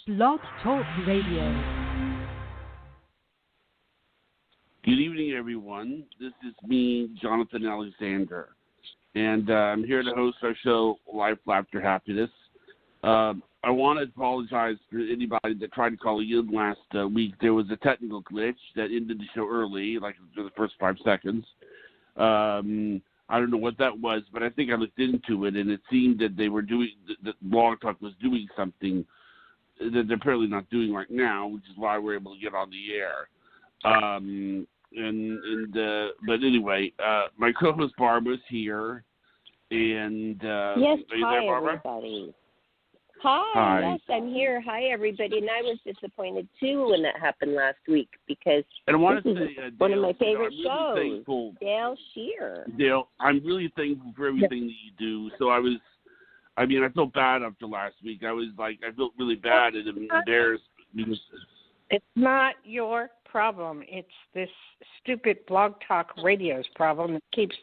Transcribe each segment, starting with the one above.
Blog Talk Radio. Good evening, everyone. This is me, Jonathan Alexander, and I'm here to host our show, Life, Laughter, Happiness. I want to apologize for anybody that tried to call in last week. There was a technical glitch that ended the show early, like for the first 5 seconds. I don't know what that was, but I think I looked into it, and it seemed that they were doing that Blog Talk was doing something that they're apparently not doing right now, which is why we're able to get on the air. But anyway, my co-host Barbara's here, and yes, are you hi there, Barbara? everybody. Hi, yes, I'm here. Hi everybody, and I was disappointed too when that happened last week because and I want this to is say, one Dayle, of my favorite I'm really shows. thankful. Dayle Schear. Dayle, I'm really thankful for everything that you do. So I felt bad after last week. I felt really bad and embarrassed because it's not your problem. It's this stupid Blog Talk Radio's problem that keeps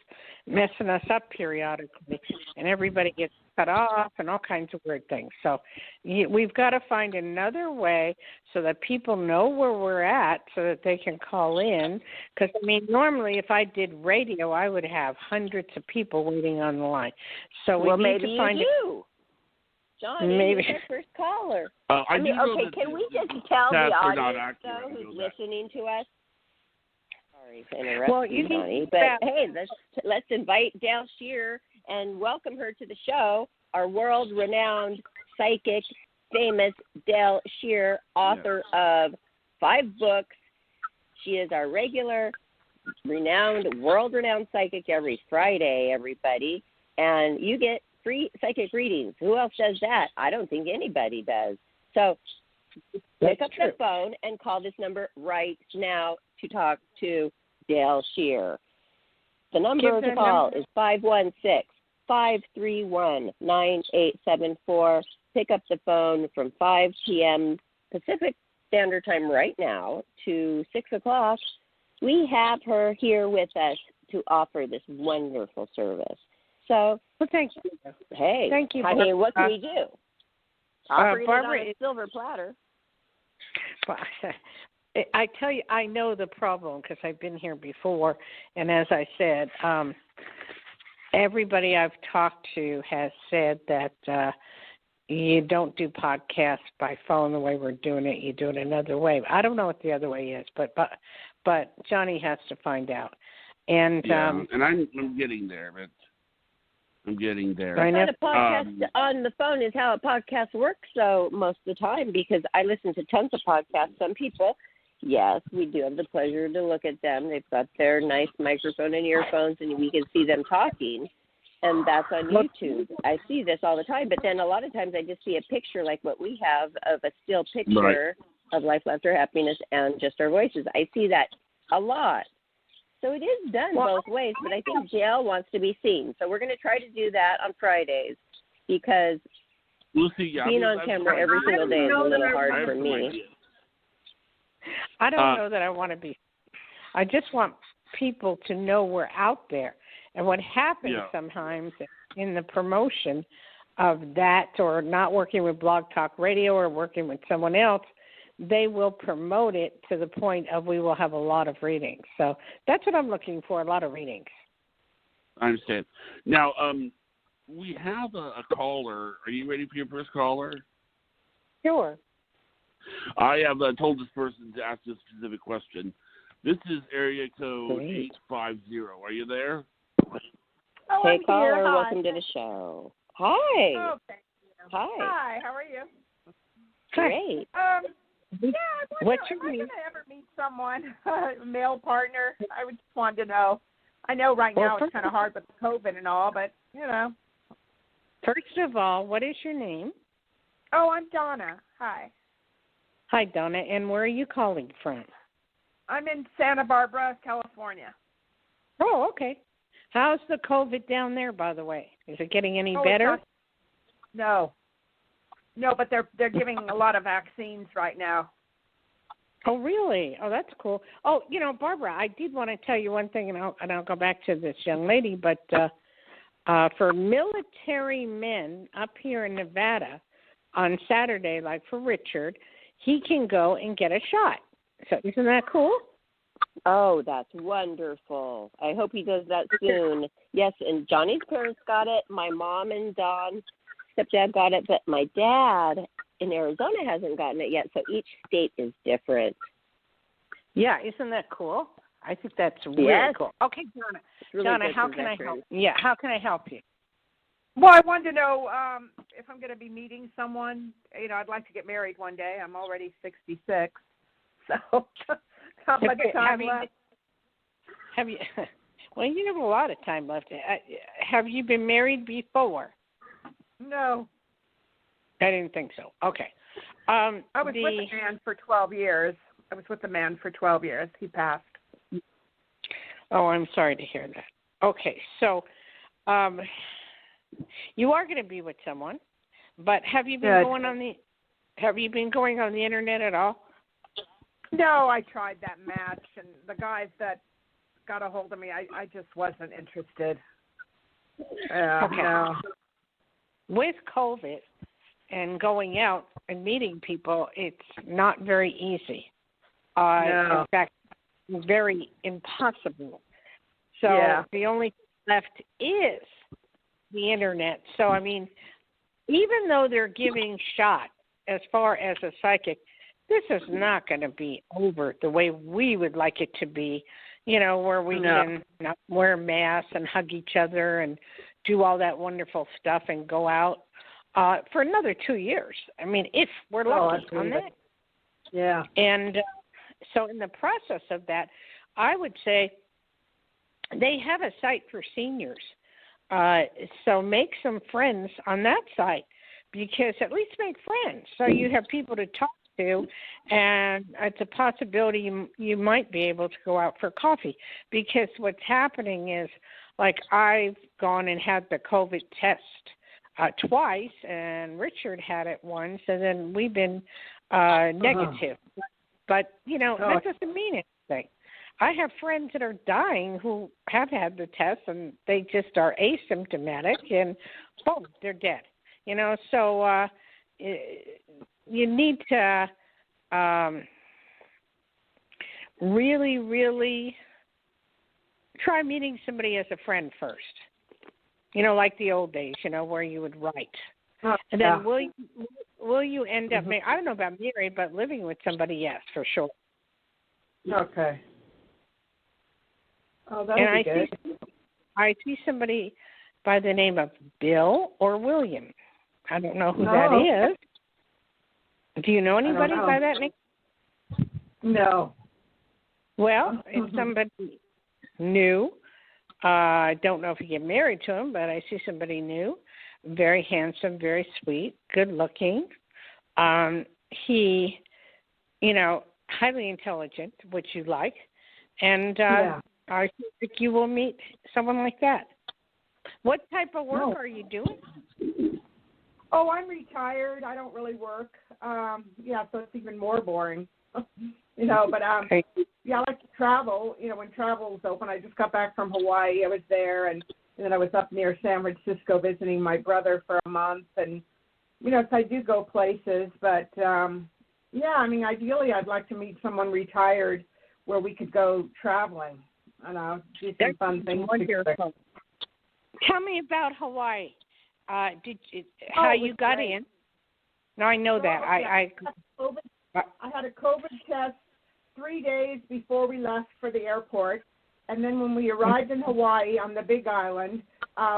messing us up periodically, and everybody gets cut off and all kinds of weird things. So we've got to find another way so that people know where we're at so that they can call in. Because, normally if I did radio, I would have hundreds of people waiting on the line. So we need to find Johnny, maybe you're the first caller. okay, can we just tell the audience, accurate, who's listening to us? Sorry to interrupt you, Johnny, Johnny, but hey, let's invite Dayle Schear and welcome her to the show, our world-renowned psychic, famous Dayle Schear, author of 5 books. She is our regular, world-renowned psychic every Friday, everybody, and you get free psychic readings. Who else does that? I don't think anybody does. So pick up the phone and call this number right now to talk to Dayle Schear. The number to call is 516-531-9874. Pick up the phone from 5 p.m. Pacific Standard Time right now to 6 o'clock. We have her here with us to offer this wonderful service. So, thank you. Hey, thank you. What can we do? Offering Barbara, it on a silver platter. I tell you, I know the problem because I've been here before, and as I said, everybody I've talked to has said that you don't do podcasts by phone the way we're doing it. You do it another way. I don't know what the other way is, but Johnny has to find out. And and I'm getting there, but I'm getting there. A podcast on the phone is how a podcast works, so most of the time, because I listen to tons of podcasts. Some people, yes, we do have the pleasure to look at them. They've got their nice microphone and earphones, and we can see them talking, and that's on YouTube. I see this all the time, but then a lot of times I just see a picture like what we have of a still picture of Life, Laughter, Happiness, and just our voices. I see that a lot. So it is done both ways, but I think Dayle wants to be seen. So we're going to try to do that on Fridays because we'll see, being on camera every single day is a little hard for me. I don't know that I want to be. I just want people to know we're out there. And what happens sometimes in the promotion of that or not working with Blog Talk Radio or working with someone else, they will promote it to the point of we will have a lot of readings. So that's what I'm looking for, a lot of readings. I understand. Now, we have a caller. Are you ready for your first caller? Sure. I have told this person to ask this specific question. This is area code 850. Are you there? Oh, hey, caller, welcome to the show. Hi. Oh, thank you. Hi, how are you? Great. What's your name? Am I going to ever meet someone, a male partner? I just wanted to know. I know right now it's kind of hard with COVID and all, but, First of all, what is your name? Oh, I'm Donna. Hi. Hi, Donna. And where are you calling from? I'm in Santa Barbara, California. Oh, okay. How's the COVID down there, by the way? Is it getting any better? No, but they're giving a lot of vaccines right now. Oh, really? Oh, that's cool. Oh, Barbara, I did want to tell you one thing, and I'll go back to this young lady, but for military men up here in Nevada, on Saturday, like for Richard, he can go and get a shot. So isn't that cool? Oh, that's wonderful. I hope he does that soon. Yes, and Johnny's parents got it. My mom and Don's stepdad got it, but my dad in Arizona hasn't gotten it yet, so each state is different. Yeah, isn't that cool? I think that's really cool. Okay, Donna. Really Donna, how can I help? Yeah, how can I help you? Well, I wanted to know if I'm going to be meeting someone. You know, I'd like to get married one day. I'm already 66, so how much time left? Have you? Well, you have a lot of time left. Have you been married before? No. I didn't think so. Okay. I was with a man for 12 years. He passed. Oh, I'm sorry to hear that. Okay, so you are going to be with someone, but have you been going on the internet at all? No, I tried that match, and the guys that got a hold of me, I just wasn't interested. Okay. No. With COVID and going out and meeting people, it's not very easy. No. In fact, very impossible. So the only thing left is the internet. So, I mean, even though they're giving shot as far as a psychic, this is not going to be over the way we would like it to be, you know, where we can not wear masks and hug each other and do all that wonderful stuff and go out for another 2 years. I mean, if we're lucky on that. Yeah. And so in the process of that, I would say they have a site for seniors. So make some friends on that site, because at least make friends so you have people to talk to, and it's a possibility you might be able to go out for coffee. Because what's happening is, like, I've gone and had the COVID test twice, and Richard had it once, and then we've been negative. But, you know, that doesn't mean anything. I have friends that are dying who have had the test, and they just are asymptomatic, and boom, they're dead. You know, so you need to really, really try meeting somebody as a friend first. You know, like the old days, you know, where you would write. And then will you end up, I don't know about married, but living with somebody, yes, for sure. Okay. Oh, that would be good. I see somebody by the name of Bill or William. I don't know who that is. Do you know anybody by that name? No. Well, it's somebody new. I don't know if you get married to him, but I see somebody new. Very handsome, very sweet, good looking. He, you know, highly intelligent, which you like. And I think you will meet someone like that. What type of work are you doing? Oh, I'm retired. I don't really work. So it's even more boring. You know, but I like to travel. You know, when travel's open, I just got back from Hawaii. I was there, and then I was up near San Francisco visiting my brother for a month. And, you know, so I do go places. But, I mean, ideally I'd like to meet someone retired where we could go traveling. Do some fun things. Wonderful. Tell me about Hawaii. How you got in? No, I know that. I had a COVID test 3 days before we left for the airport, and then when we arrived in Hawaii on the Big Island,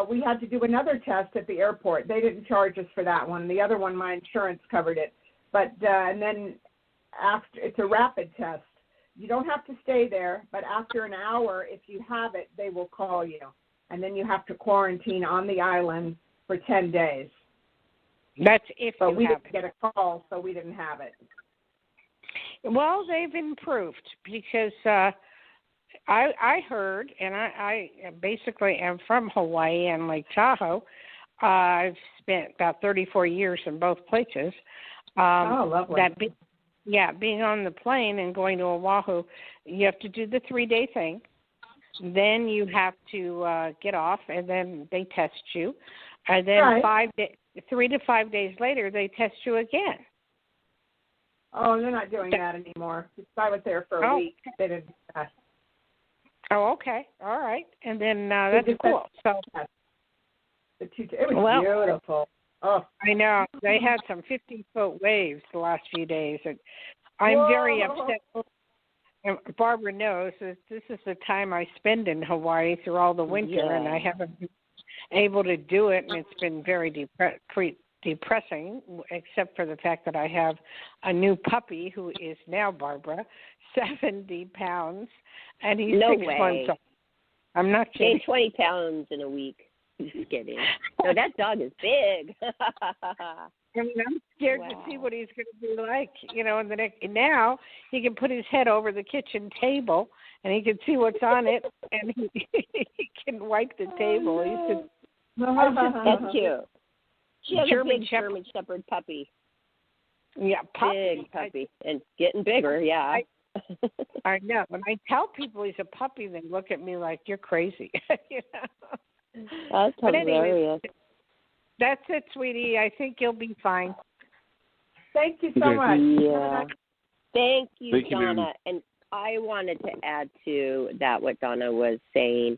we had to do another test at the airport. They didn't charge us for that one. The other one, my insurance covered it. But and then after, it's a rapid test. You don't have to stay there, but after an hour, if you have it, they will call you. And then you have to quarantine on the island for 10 days. That's if but you we have didn't get a call, so we didn't have it. Well, they've improved because I heard, and I basically am from Hawaii and Lake Tahoe. I've spent about 34 years in both places. Lovely. Being on the plane and going to Oahu, you have to do the 3-day thing. Then you have to get off, and then they test you. And then 3 to 5 days later, they test you again. Oh, they're not doing that anymore. I was there for a week. They didn't do that. Oh, okay. All right. And then that's cool. So it was beautiful. Oh, I know. They had some 50-foot waves the last few days. And I'm very upset. And Barbara knows that this is the time I spend in Hawaii through all the winter, and I haven't been able to do it, and it's been very depressing, except for the fact that I have a new puppy who is now, Barbara, 70 pounds, and he's 6 months old. I'm not kidding. Gained 20 pounds in a week. Just kidding. No, that dog is big. I mean, I'm scared to see what he's going to be like. You know, in the next, now he can put his head over the kitchen table and he can see what's on it, and he can wipe the table. That's cute. She has a big Shepherd. German Shepherd puppy. Yeah, puppy. Big puppy, and getting bigger. Yeah. I know. When I tell people he's a puppy, they look at me like you're crazy. You know? That's but hilarious. Anyway, that's it, sweetie. I think you'll be fine. Thank you so much. Yeah. Thank you, Thank you, Donna. And I wanted to add to that what Donna was saying,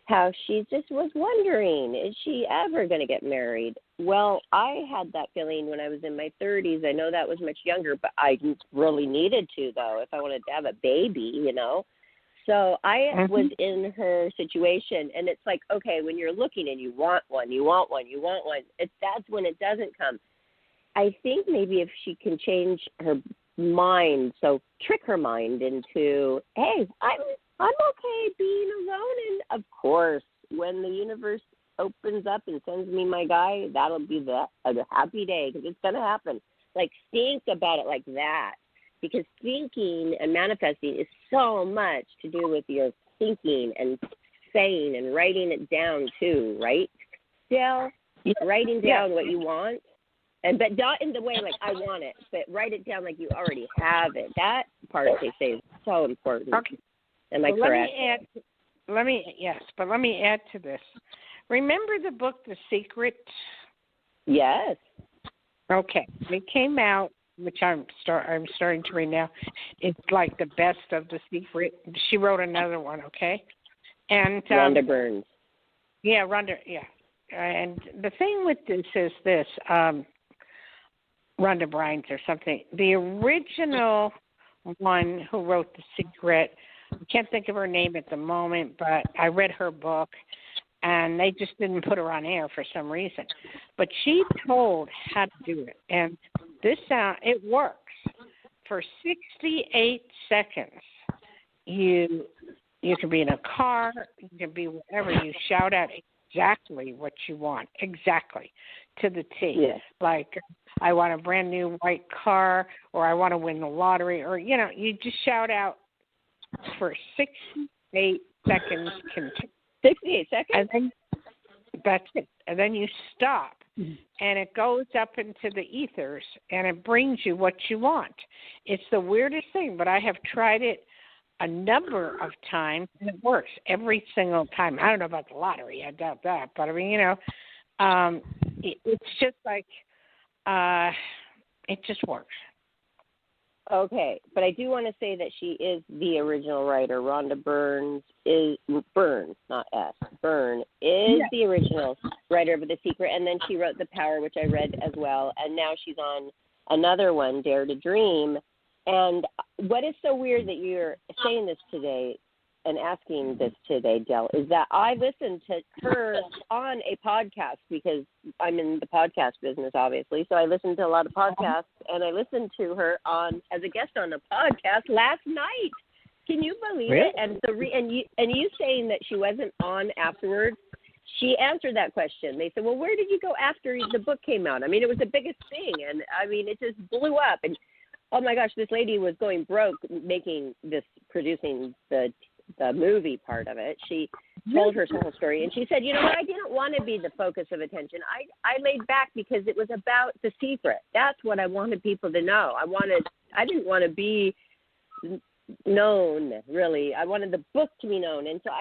how she just was wondering, is she ever going to get married? Well, I had that feeling when I was in my 30s. I know that was much younger, but I really needed to, though, if I wanted to have a baby, you know. So I was in her situation, and it's like, okay, when you're looking and you want one, that's when it doesn't come. I think maybe if she can change her mind, so trick her mind into, hey, I'm okay being alone, and of course, when the universe opens up and sends me my guy, that'll be a happy day, because it's going to happen. Like, think about it like that. Because thinking and manifesting is so much to do with your thinking and saying and writing it down too, right? Still, writing down what you want, but not in the way like I want it, but write it down like you already have it. That part they say is so important. Okay. Am I correct? Let me add to this. Remember the book The Secret? Yes. Okay. It came out, which I'm starting to read now. It's like the best of The Secret. She wrote another one, okay? And Rhonda Burns. Yeah, Rhonda. Yeah. And the thing with this is this, Rhonda Byrnes or something. The original one who wrote The Secret, I can't think of her name at the moment, but I read her book, and they just didn't put her on air for some reason. But she told how to do it, and it works. For 68 seconds, you can be in a car, you can be wherever, you shout out exactly what you want, exactly, to the T. Yes. Like, I want a brand new white car, or I want to win the lottery, or, you know, you just shout out for 68 seconds. 68 seconds? And then that's it. And then you stop, and it goes up into the ethers, and it brings you what you want. It's the weirdest thing, but I have tried it a number of times, and it works every single time. I don't know about the lottery. I doubt that. But, I mean, you know, it's just like it just works. Okay, but I do want to say that she is the original writer. Rhonda Burns is Burns, not S. Byrne is the original writer of The Secret, and then she wrote The Power, which I read as well, and now she's on another one, Dare to Dream. And what is so weird that you're saying this today and asking this today, Dayle, is that I listened to her on a podcast because I'm in the podcast business, obviously. So I listen to a lot of podcasts, and I listened to her as a guest on a podcast last night. Can you believe it? And so, you saying that she wasn't on afterwards, she answered that question. They said, well, where did you go after the book came out? I mean, it was the biggest thing, and I mean, it just blew up. And oh my gosh, this lady was going broke producing the movie part of it. She told her whole story, and she said, you know what, I didn't want to be the focus of attention. I laid back because it was about The Secret. That's what I wanted people to know. I didn't want to be known, really. I wanted the book to be known. And so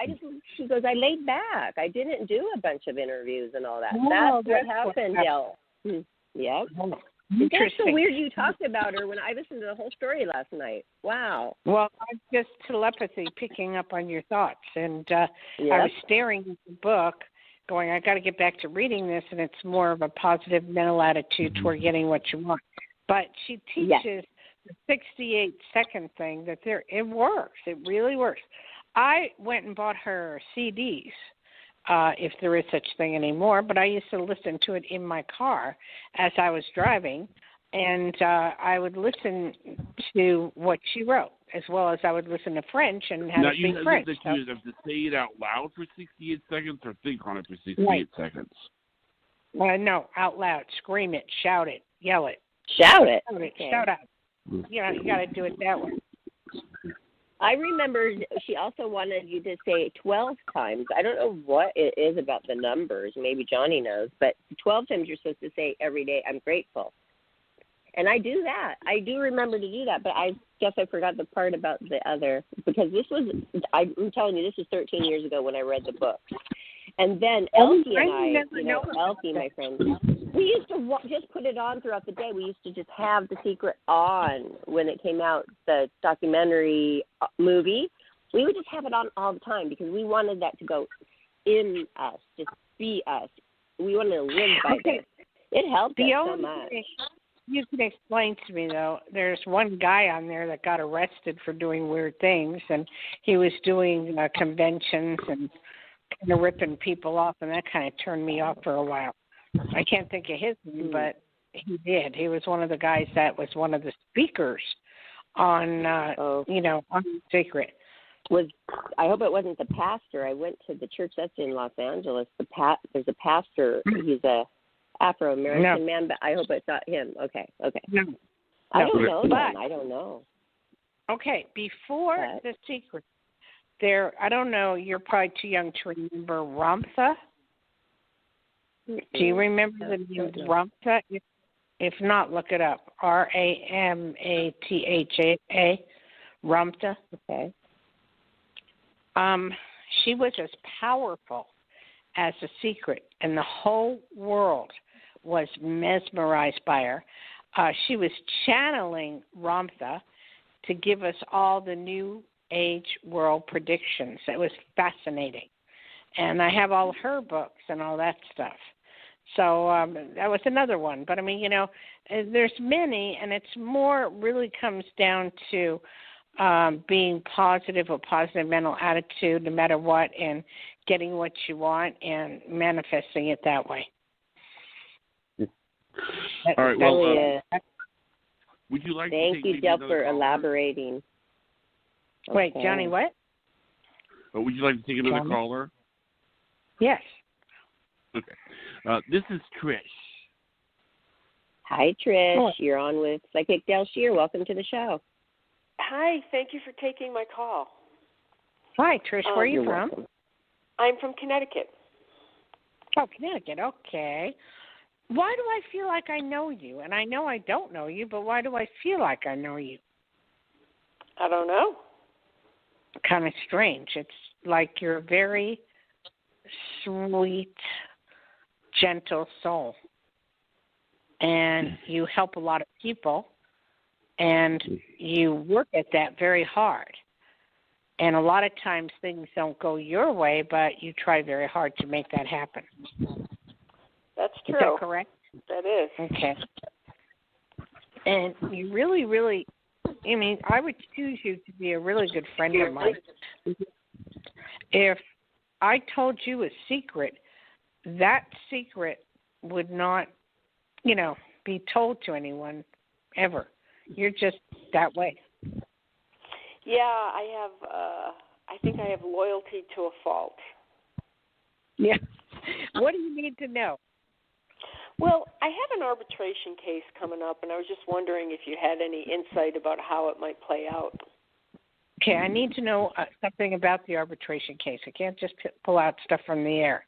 she goes, I laid back. I didn't do a bunch of interviews and all that. That's what happened, Dayle. Yep. Interesting. That's so weird you talked about her when I listened to the whole story last night. Wow. Well, I'm just telepathy, picking up on your thoughts. And I was staring at the book, going, I got to get back to reading this, and it's more of a positive mental attitude toward getting what you want. But she teaches the 68-second thing that it works. It really works. I went and bought her CDs, if there is such thing anymore, but I used to listen to it in my car as I was driving, and I would listen to what she wrote, as well as I would listen to French and how to speak French. Now, you have to say it out loud for 68 seconds or think on it for 68 seconds? No, out loud. Scream it, shout it, yell it. Shout it. Okay. Shout out. You got to do it that way. I remember she also wanted you to say it 12 times. I don't know what it is about the numbers. Maybe Johnny knows. But 12 times you're supposed to say every day, I'm grateful. And I do that. I do remember to do that. But I guess I forgot the part about the other. Because I'm telling you, this was 13 years ago when I read the book. And then Elsie and Elsie, my friend, we used to just put it on throughout the day. We used to just have The Secret on when it came out, the documentary movie. We would just have it on all the time because we wanted that to go in us, just be us. We wanted to live by this. It helped us so much. You can explain to me, though, there's one guy on there that got arrested for doing weird things, and he was doing conventions and kind of ripping people off, and that kind of turned me off for a while. I can't think of his name, but he did. He was one of the guys that was one of the speakers on, on Secret. I hope it wasn't the pastor. I went to the church that's in Los Angeles. There's a pastor. He's a Afro-American man, but I hope it's not him. Okay. No. I don't know then. I don't know. Okay, before The Secret, I don't know, you're probably too young to remember Ramtha. Do you remember the name Ramtha? If not, look it up. Ramatha. Ramtha. Okay. She was as powerful as The Secret, and the whole world was mesmerized by her. She was channeling Ramtha to give us all the new age world predictions. It was fascinating. And I have all her books and all that stuff. So that was another one. But, I mean, there's many, and it's more really comes down to being positive, a positive mental attitude no matter what, and getting what you want and manifesting it that way. All right, well, would you like Thank to you, Del, for elaborating. Wait, Johnny, what? Would you like to take another caller? Yes. Okay. This is Trish. Hi, Trish. Oh. You're on with Psychic Dayle Schear. Welcome to the show. Hi. Thank you for taking my call. Hi, Trish. Where are you from? Welcome. I'm from Connecticut. Oh, Connecticut. Okay. Why do I feel like I know you? And I know I don't know you, but why do I feel like I know you? I don't know. Kind of strange. It's like you're a very sweet, gentle soul. And you help a lot of people, and you work at that very hard. And a lot of times things don't go your way, but you try very hard to make that happen. That's true. Is that correct? That is. Okay. And you really, really, I would choose you to be a really good friend of mine. If I told you a secret, that secret would not, be told to anyone ever. You're just that way. Yeah, I think I have loyalty to a fault. Yeah. What do you need to know? Well, I have an arbitration case coming up, and I was just wondering if you had any insight about how it might play out. Okay, I need to know something about the arbitration case. I can't just pull out stuff from the air.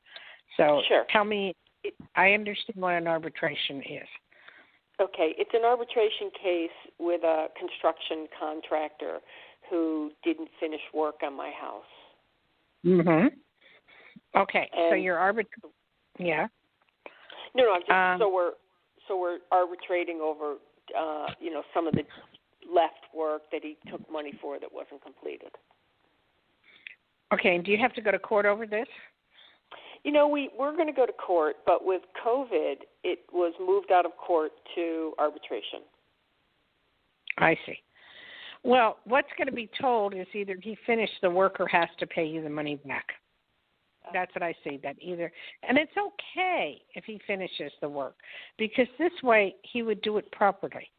So sure. Tell me, I understand what an arbitration is. Okay, it's an arbitration case with a construction contractor who didn't finish work on my house. Mm-hmm. Okay, and so your yeah. No, I'm just So we're arbitrating over, some of the left work that he took money for that wasn't completed. Okay, and do you have to go to court over this? We're going to go to court, but with COVID, it was moved out of court to arbitration. I see. Well, what's going to be told is either he finished the work or has to pay you the money back. That's what I see, that either. And it's okay if he finishes the work, because this way he would do it properly.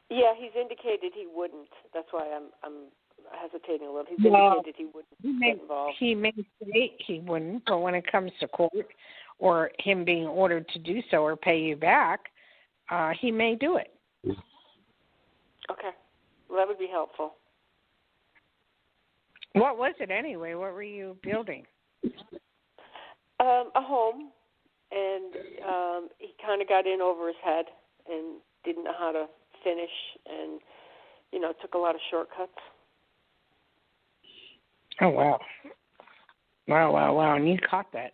Yeah, he's indicated he wouldn't. That's why I'm hesitating a little. He's indicated he wouldn't get involved. He may say he wouldn't, but when it comes to court or him being ordered to do so or pay you back, he may do it. Okay. Well, that would be helpful. What was it anyway? What were you building? A home, and he kind of got in over his head and didn't know how to finish, and, took a lot of shortcuts. Oh, wow. Wow. And you caught that.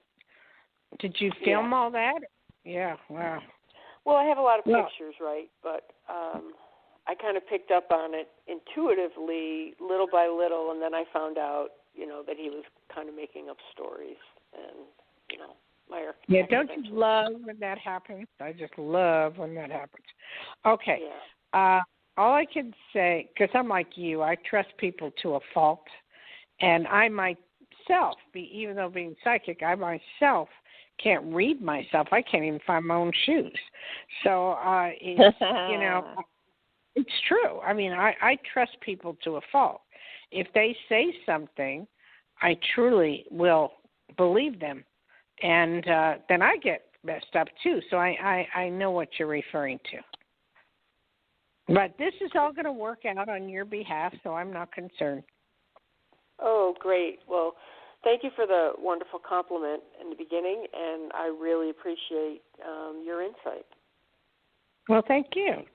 Did you film all that? Yeah, wow. Well, I have a lot of pictures, right? But I kind of picked up on it intuitively, little by little, and then I found out, that he was kind of making up stories. And, my architect. Yeah, don't you love when that happens? I just love when that happens. Okay. Yeah. All I can say, because I'm like you, I trust people to a fault. And I myself, even though being psychic, I myself can't read myself. I can't even find my own shoes. So, it's, it's true. I mean, I trust people to a fault. If they say something, I truly will believe them. And then I get messed up, too. So I know what you're referring to. But this is all going to work out on your behalf, so I'm not concerned. Oh, great. Well, thank you for the wonderful compliment in the beginning, and I really appreciate your insight. Well, thank you.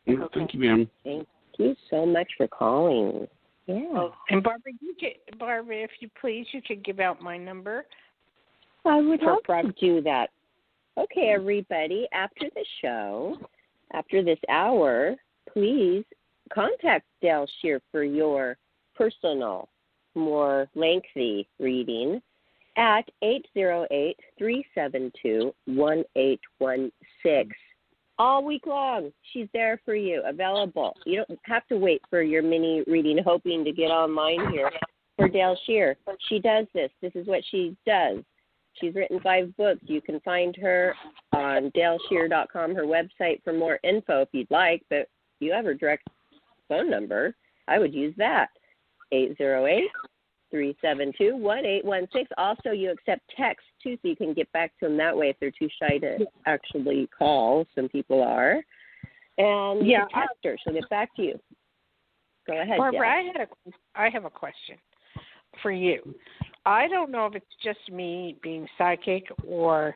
Okay. Thank you, ma'am. Thank you so much for calling. Yeah. Oh, and Barbara, if you please, you could give out my number. I would love to do that. Okay, everybody, after the show, after this hour, please contact Dayle Schear for your personal, more lengthy reading at 808-372-1816. All week long, she's there for you, available. You don't have to wait for your mini reading, hoping to get online here for Dayle Schear. She does this. This is what she does. She's written 5 books. You can find her on DayleSchear.com, her website, for more info if you'd like. But if you have her direct phone number, I would use that, 808-372-1816. Also, you accept text, too, so you can get back to them that way if they're too shy to actually call. Some people are. And you can text her. She'll get back to you. Go ahead, Barbara, I have a question for you. I don't know if it's just me being psychic or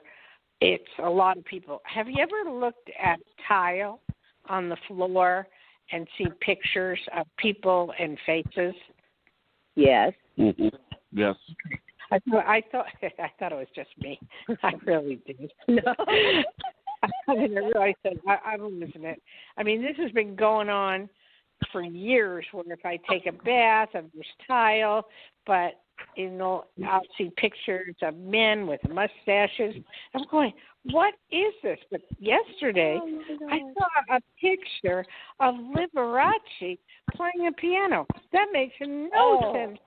it's a lot of people. Have you ever looked at tile on the floor and see pictures of people and faces? Yes. Mm-hmm. Yes. I thought it was just me. I really did. No. I mean, I realized that I'm losing it. I mean, this has been going on for years. Where if I take a bath, there's tile, but I'll see pictures of men with mustaches. I'm going, what is this? But yesterday, I saw a picture of Liberace playing a piano. That makes no sense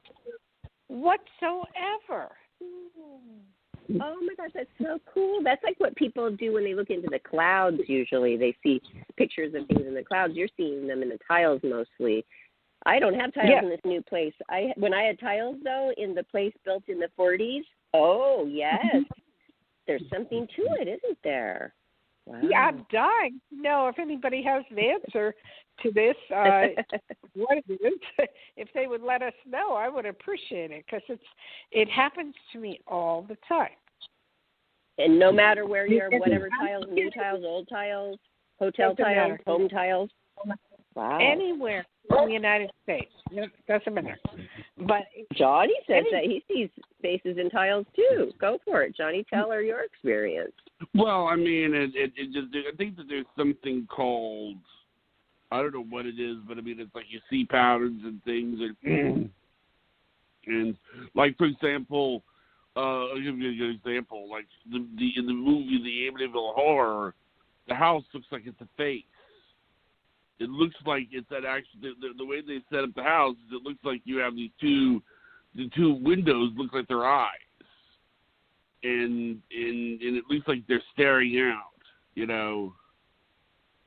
whatsoever. Oh, my gosh, that's so cool. That's like what people do when they look into the clouds usually. They see pictures of things in the clouds. You're seeing them in the tiles mostly. I don't have tiles in this new place. When I had tiles, though, in the place built in the 40s, oh, yes. There's something to it, isn't there? Wow. Yeah, I'm dying to know if anybody has an answer to this, what it is. If they would let us know, I would appreciate it, because it happens to me all the time. And no matter where you are, whatever tiles, new tiles, old tiles, hotel tiles, home tiles. Wow. Anywhere in the United States. It doesn't matter. But Johnny says that he sees faces in tiles too. Go for it, Johnny. Tell her your experience. Well, I mean, it just, I think that there's something called, I don't know what it is, but I mean, it's like you see patterns and things, and like, for example, I'll give you an example. Like in the movie The Amityville Horror, the house looks like it's a face. It looks like it's that actually the way they set up the house is it looks like you have the two windows look like their eyes, and it looks like they're staring out. You know,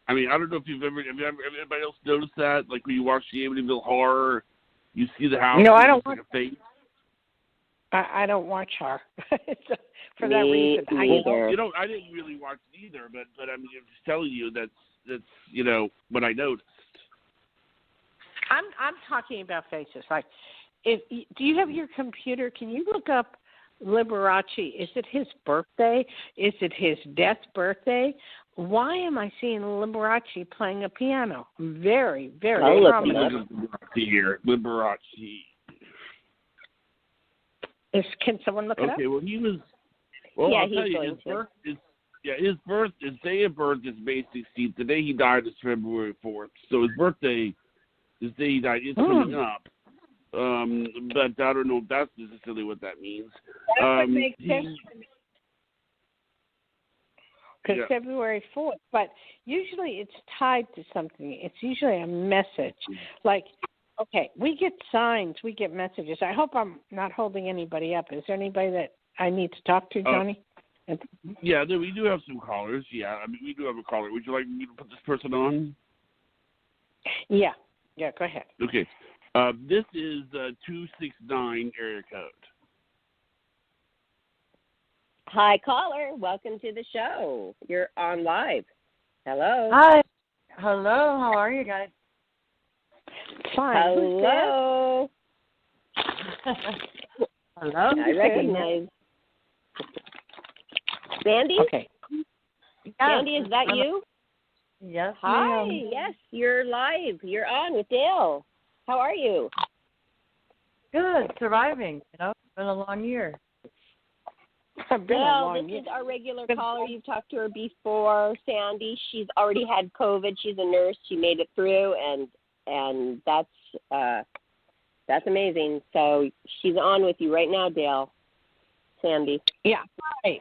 I mean, I don't know if anybody else noticed that? Like when you watch the Amityville Horror, you see the house. No, I don't like a face. I don't watch horror for Me that reason. neither. I didn't really watch it either, but I mean, I'm just telling you that's what I noticed. I'm talking about faces. Like, do you have your computer? Can you look up Liberace? Is it his birthday? Is it his death birthday? Why am I seeing Liberace playing a piano? Very, very prominent. Liberace. Can someone look it up? Okay, well, he was. Well, Yeah, I'll tell you, his day of birth is May 16th. The day he died is February 4th. So his birthday, his day he died, is coming up. But I don't know if that's necessarily what that means. That would make sense. Because February 4th, but usually it's tied to something. It's usually a message. Like, okay, we get signs, we get messages. I hope I'm not holding anybody up. Is there anybody that I need to talk to, Johnny? Yeah, we do have some callers. Yeah, I mean, we do have a caller. Would you like me to put this person on? Yeah, go ahead. Okay. This is 269 area code. Hi, caller. Welcome to the show. You're on live. Hello. Hi. Hello. How are you guys? Fine. Hello. Hello. I recognize. Sandy? Okay. Sandy, is that you? Yes, Hi. ma'am. Yes, you're live. You're on with Dayle. How are you? Good. Surviving. It's been a long year. Well, this is our regular caller. You've talked to her before, Sandy. She's already had COVID. She's a nurse. She made it through, and that's amazing. So she's on with you right now, Dayle. Sandy. Yeah.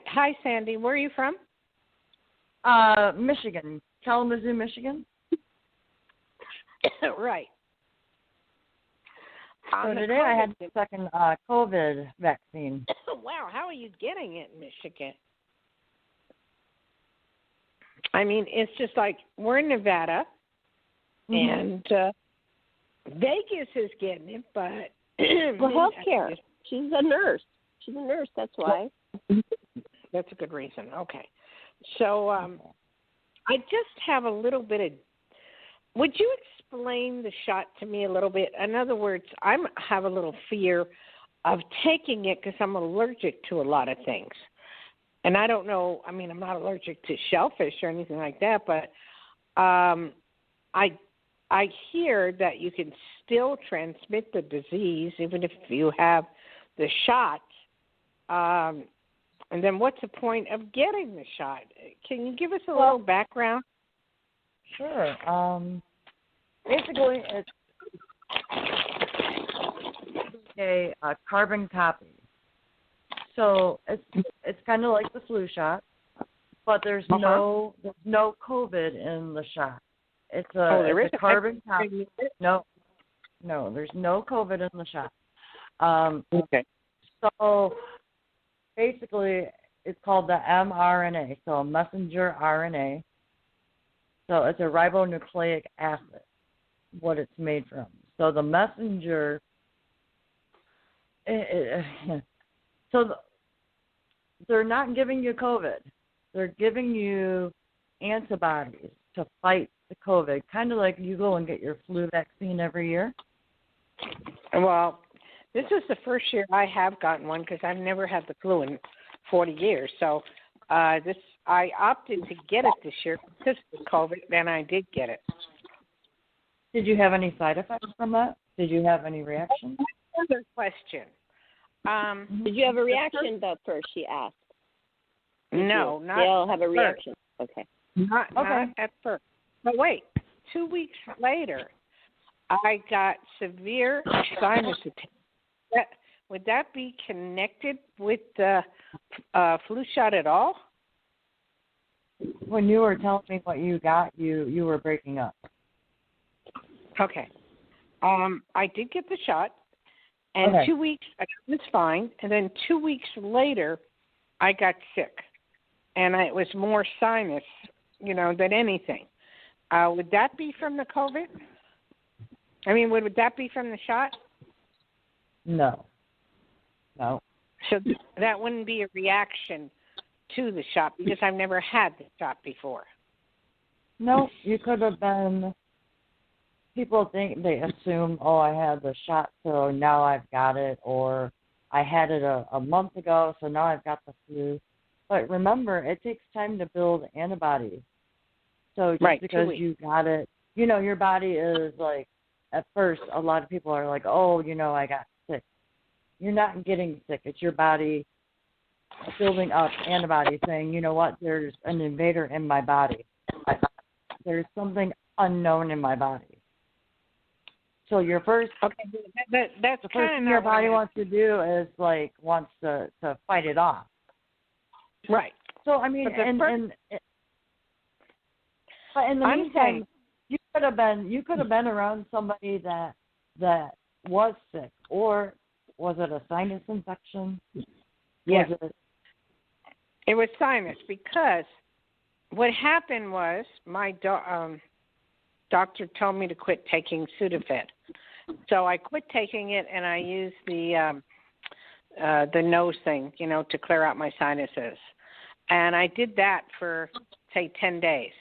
Hi, Sandy. Where are you from? Michigan. Kalamazoo, Michigan. Right. So today I had the second COVID vaccine. Wow, how are you getting it in Michigan? I mean, it's just like we're in Nevada, and Vegas is getting it, but well, healthcare. She's a nurse. She's a nurse. That's why. That's a good reason. Okay, so I just have a little bit of. Would you explain the shot to me a little bit? In other words, I have a little fear of taking it because I'm allergic to a lot of things. And I don't know, I mean, I'm not allergic to shellfish or anything like that, but I hear that you can still transmit the disease even if you have the shot. And then what's the point of getting the shot? Can you give us a little background? Sure. Basically, it's a carbon copy. So it's kind of like the flu shot, but there's no COVID in the shot. It's a carbon copy. No, there's no COVID in the shot. Okay. So basically, it's called the mRNA, so a messenger RNA. So it's a ribonucleic acid, what it's made from. So the messenger, they're not giving you COVID. They're giving you antibodies to fight the COVID, kind of like you go and get your flu vaccine every year. Well, this is the first year I have gotten one because I've never had the flu in 40 years. So I opted to get it this year because of COVID, and I did get it. Did you have any side effects from that? Did you have any reactions? another question. Did you have a reaction though? First, she asked. No, not. They'll have a first. reaction. Okay. Not at first. But wait, 2 weeks later, I got severe sinus attack. Would that be connected with the flu shot at all? When you were telling me what you got, you were breaking up. Okay. I did get the shot, and 2 weeks I was fine, and then 2 weeks later, I got sick, and it was more sinus, than anything. Would that be from the COVID? I mean, would that be from the shot? No. So that wouldn't be a reaction to the shot because I've never had the shot before. No, you could have been. People they assume, oh, I had the shot, so now I've got it, or I had it a month ago, so now I've got the flu. But remember, it takes time to build antibodies. So just because you got it, your body is like, at first, a lot of people are like, oh, I got sick. You're not getting sick. It's your body building up antibodies saying, you know what, there's an invader in my body. There's something unknown in my body. So your first, that's the first thing your body wants to do is wants to fight it off. Right. So I mean, but in the meantime, you could have been around somebody that was sick, or was it a sinus infection? Yes. It was sinus because what happened was my doctor told me to quit taking Sudafed. So I quit taking it, and I used the nose thing, to clear out my sinuses. And I did that for, say, 10 days.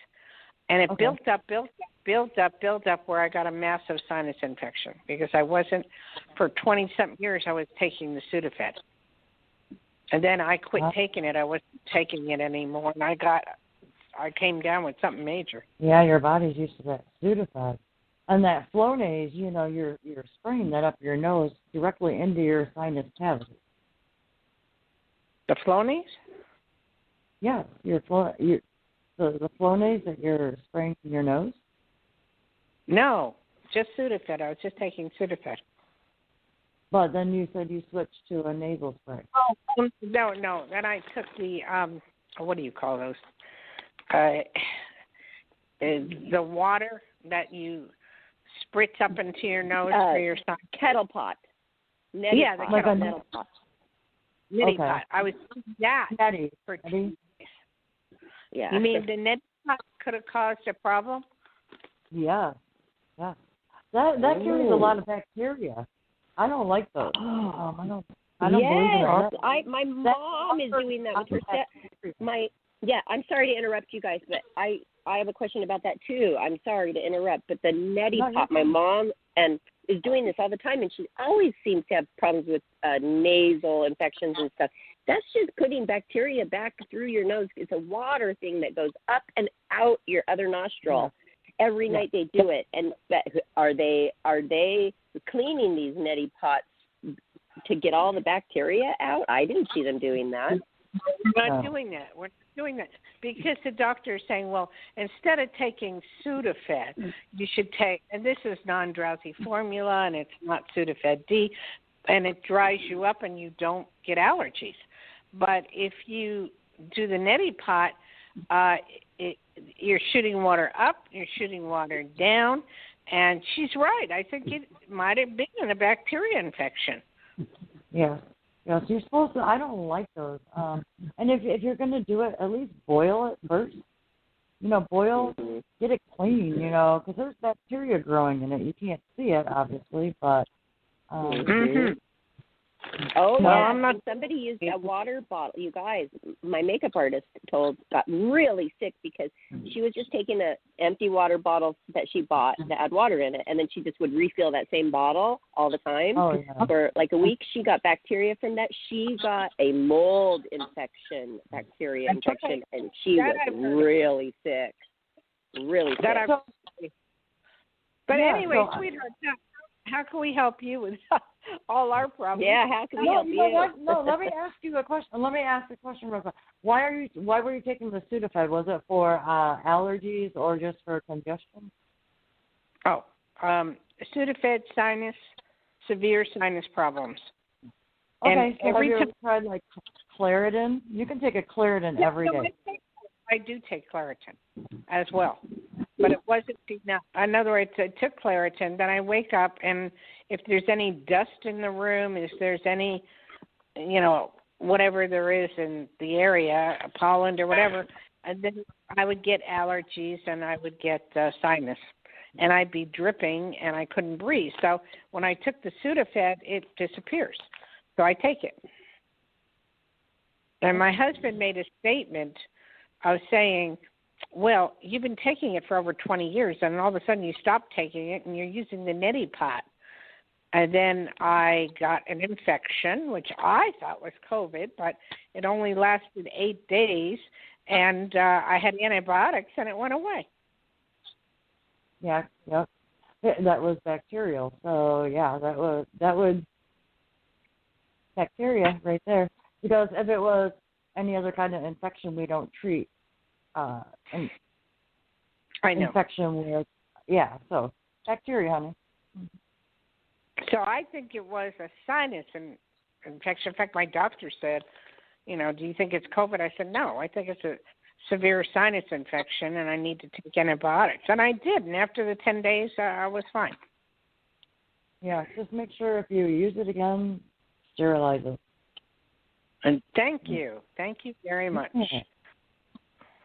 And it built up where I got a massive sinus infection because I wasn't, for 20-something years, I was taking the Sudafed. And then I quit taking it. I wasn't taking it anymore, and I came down with something major. Yeah, your body's used to that Sudafed. And that Flonase, you're spraying that up your nose directly into your sinus cavity. The Flonase? Yeah, the Flonase that you're spraying in your nose? No, just Sudafed. I was just taking Sudafed. But then you said you switched to a nasal spray. Oh, no. Then I took the, what do you call those? The water that you spritz up into your nose for your son. Kettle pot. The kettle pot. Neti pot. I was doing that for 2 days. Yeah. You mean the neti pot could have caused a problem? Yeah. That carries a lot of bacteria. I don't like those. I don't believe in that. My mom is doing that with her I'm sorry to interrupt you guys, but I have a question about that too. I'm sorry to interrupt, but the neti pot, my mom is doing this all the time, and she always seems to have problems with nasal infections and stuff. That's just putting bacteria back through your nose. It's a water thing that goes up and out your other nostril. Every night they do it. And are they cleaning these neti pots to get all the bacteria out? I didn't see them doing that. We're not doing that. We're not doing that because the doctor is saying, well, instead of taking Sudafed, you should take, and this is non-drowsy formula, and it's not Sudafed D, and it dries you up and you don't get allergies. But if you do the neti pot, you're shooting water up, you're shooting water down, and she's right. I think it might have been a bacteria infection. Yeah. Yeah, so you're supposed to, I don't like those. And if you're going to do it, at least boil it first. Boil, get it clean, because there's bacteria growing in it. You can't see it, obviously, but... Oh, yeah. Somebody used a water bottle. You guys, my makeup artist got really sick because she was just taking an empty water bottle that she bought that had water in it, and then she just would refill that same bottle all the time. For like a week. She got bacteria from that. She got a mold bacteria infection, and she was really sick. Really sick. But anyway, sweetheart, how can we help you with all our problems. Yeah, how can we No, help you know you? what? No, let me ask you a question. Let me ask a question real quick. Why were you taking the Sudafed? Was it for allergies or just for congestion? Oh, Sudafed, sinus, severe sinus problems. Okay, And so have you every ever tried like Claritin? You can take a Claritin every day. I do take Claritin as well, but it wasn't enough. In other words, I took Claritin, then I wake up, and if there's any dust in the room, if there's any, whatever there is in the area, pollen or whatever, and then I would get allergies and I would get sinus, and I'd be dripping and I couldn't breathe. So when I took the Sudafed, it disappears. So I take it. And my husband made a statement of saying, well, you've been taking it for over 20 years, and all of a sudden you stopped taking it, and you're using the neti pot. And then I got an infection, which I thought was COVID, but it only lasted 8 days, and I had antibiotics, and it went away. Yeah, yep. That was bacterial. So yeah, that was bacteria right there. Because if it was any other kind of infection, we don't treat I know. infection with, so bacteria, honey. So I think it was a sinus infection. In fact, my doctor said, do you think it's COVID? I said, no, I think it's a severe sinus infection, and I need to take antibiotics. And I did, and after the 10 days, I was fine. Yeah, just make sure if you use it again, sterilize it. And thank you very much.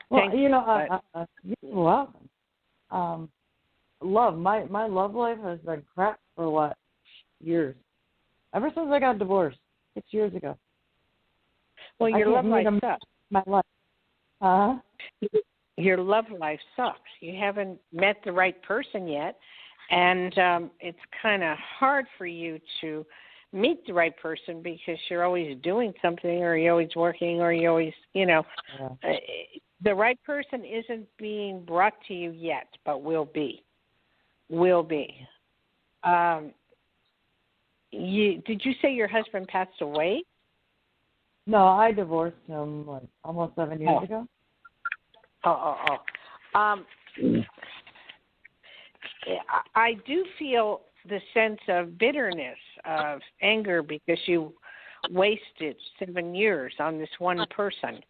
Well, Thank you're welcome. Love, my love life has been crap for years? Ever since I got divorced 6 years ago. Well, your love life sucks. My life. Huh? Your love life sucks. You haven't met the right person yet, and it's kind of hard for you to meet the right person because you're always doing something, or you're always working, or you always, the right person isn't being brought to you yet, but will be. Did you say your husband passed away? No, I divorced him almost 7 years ago. I do feel the sense of bitterness, of anger, because you wasted 7 years on this one person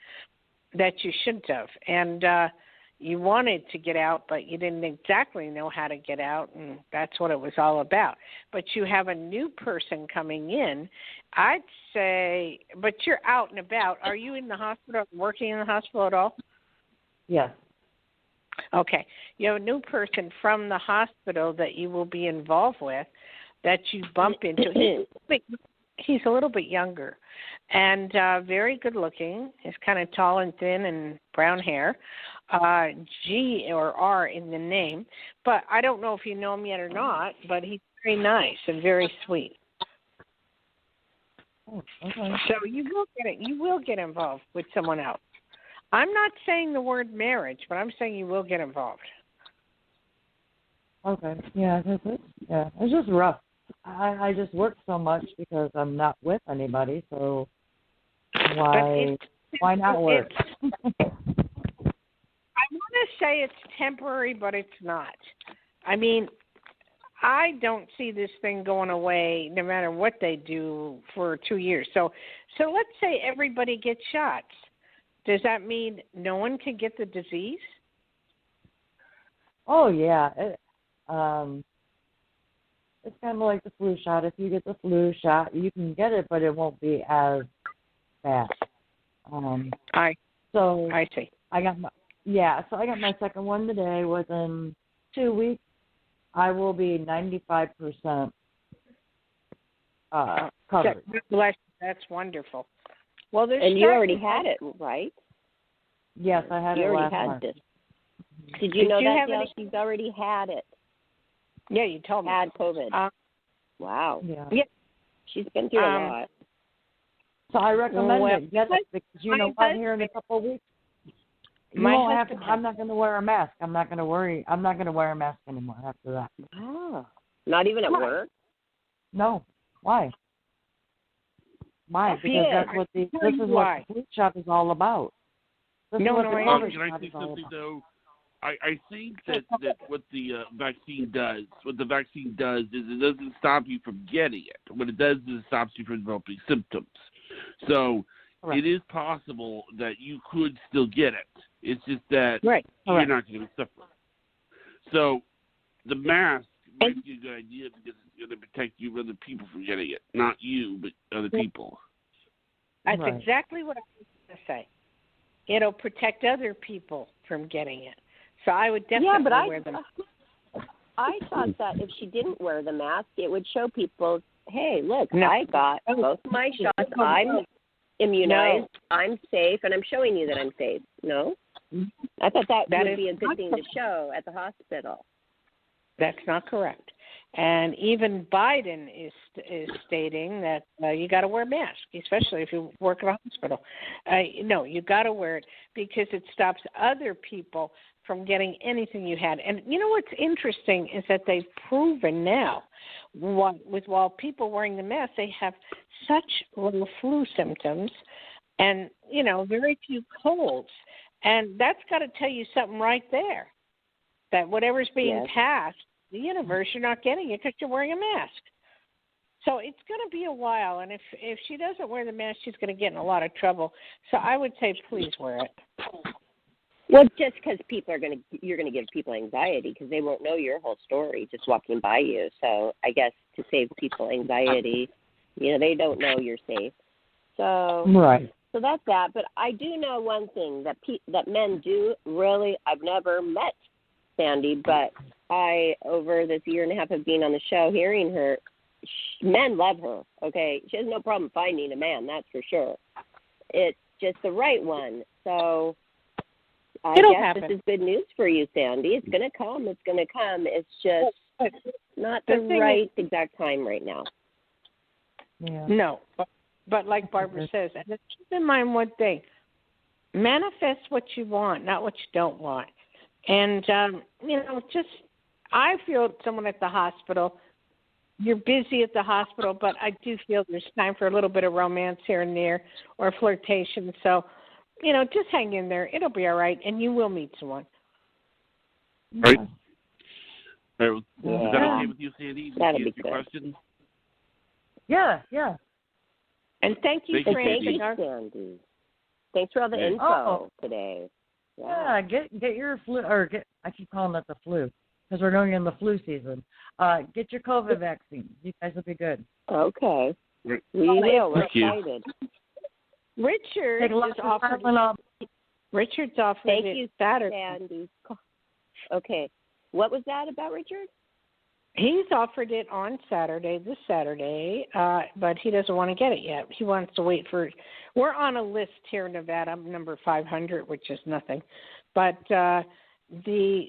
that you shouldn't have. And you wanted to get out, but you didn't exactly know how to get out, and that's what it was all about. But you have a new person coming in, I'd say, but you're out and about. Are you in the hospital, working in the hospital at all? Yes. Okay. You have a new person from the hospital that you will be involved with that you bump into. He's a little bit younger and very good looking. He's kind of tall and thin and brown hair. G or R in the name. But I don't know if you know him yet or not, but he's very nice and very sweet. Oh, okay. So you will get involved with someone else. I'm not saying the word marriage, but I'm saying you will get involved. Okay. Yeah, that's it. Yeah, it's just rough. I just work so much because I'm not with anybody, so why not work? I want to say it's temporary, but it's not. I mean, I don't see this thing going away no matter what they do for 2 years. So let's say everybody gets shots. Does that mean no one can get the disease? Oh, yeah. It's kind of like the flu shot. If you get the flu shot, you can get it, but it won't be as bad. I see. I got my second one today. Within 2 weeks, I will be 95% covered. That's wonderful. Well, and you already had it, right? Yes, I had it last month. This. Did you know that she's already had it? Yeah, you told me. Had COVID. Wow. Yeah. She's been through a lot. So I recommend it. Get it because you know what? Here in a couple of weeks, I'm not going to wear a mask. I'm not going to wear a mask anymore after that. Oh. Not even at work? No. Why? Why? Because that's what this is what the flu shot is all about. This is what the COVID can I say something though? I think that what the vaccine does is it doesn't stop you from getting it. What it does is it stops you from developing symptoms. So it is possible that you could still get it. It's just that you're not going to suffer. So the mask might be a good idea because it's going to protect you from other people from getting it. Not you, but other people. That's exactly what I was going to say. It'll protect other people from getting it. So I would definitely wear them. I thought that if she didn't wear the mask, it would show people, hey, look, I got both my shots. I'm immunized. I'm safe, and I'm showing you that I'm safe. No? I thought that would be a good thing to show at the hospital. That's not correct. And even Biden is stating that you got to wear a mask, especially if you work at a hospital. No, you got to wear it because it stops other people from getting anything you had. And you know what's interesting is that they've proven now, while people wearing the mask, they have such little flu symptoms and, very few colds. And that's got to tell you something right there, that whatever's being passed, the universe, you're not getting it because you're wearing a mask. So it's going to be a while, and if she doesn't wear the mask, she's going to get in a lot of trouble. So I would say please wear it. Well, just because you're going to give people anxiety because they won't know your whole story just walking by you. So I guess to save people anxiety, they don't know you're safe. So So that's that. But I do know one thing that men do really. I've never met Sandy, but over this year and a half of being on the show, hearing her, men love her, okay? She has no problem finding a man, that's for sure. It's just the right one. So I guess this is good news for you, Sandy. It's going to come. It's going to come. It's just not the right exact time right now. Yeah. No, but like Barbara says, and keep in mind one thing. Manifest what you want, not what you don't want. And, I feel someone at the hospital, you're busy at the hospital, but I do feel there's time for a little bit of romance here and there or flirtation. So, just hang in there. It'll be all right, and you will meet someone. Right. Is that okay with you, Sandy? That'll be good. Question? Yeah. And thank you for answering Sandy. Thanks for all the info today. Yeah, get your flu, I keep calling it the flu because we're going in the flu season. Get your COVID vaccine. You guys will be good. Okay. We will. We're excited. Richard's offered it Saturday. Sandy. Okay. What was that about, Richard? He's offered it on this Saturday, but he doesn't want to get it yet. He wants to wait for – we're on a list here in Nevada, number 500, which is nothing. But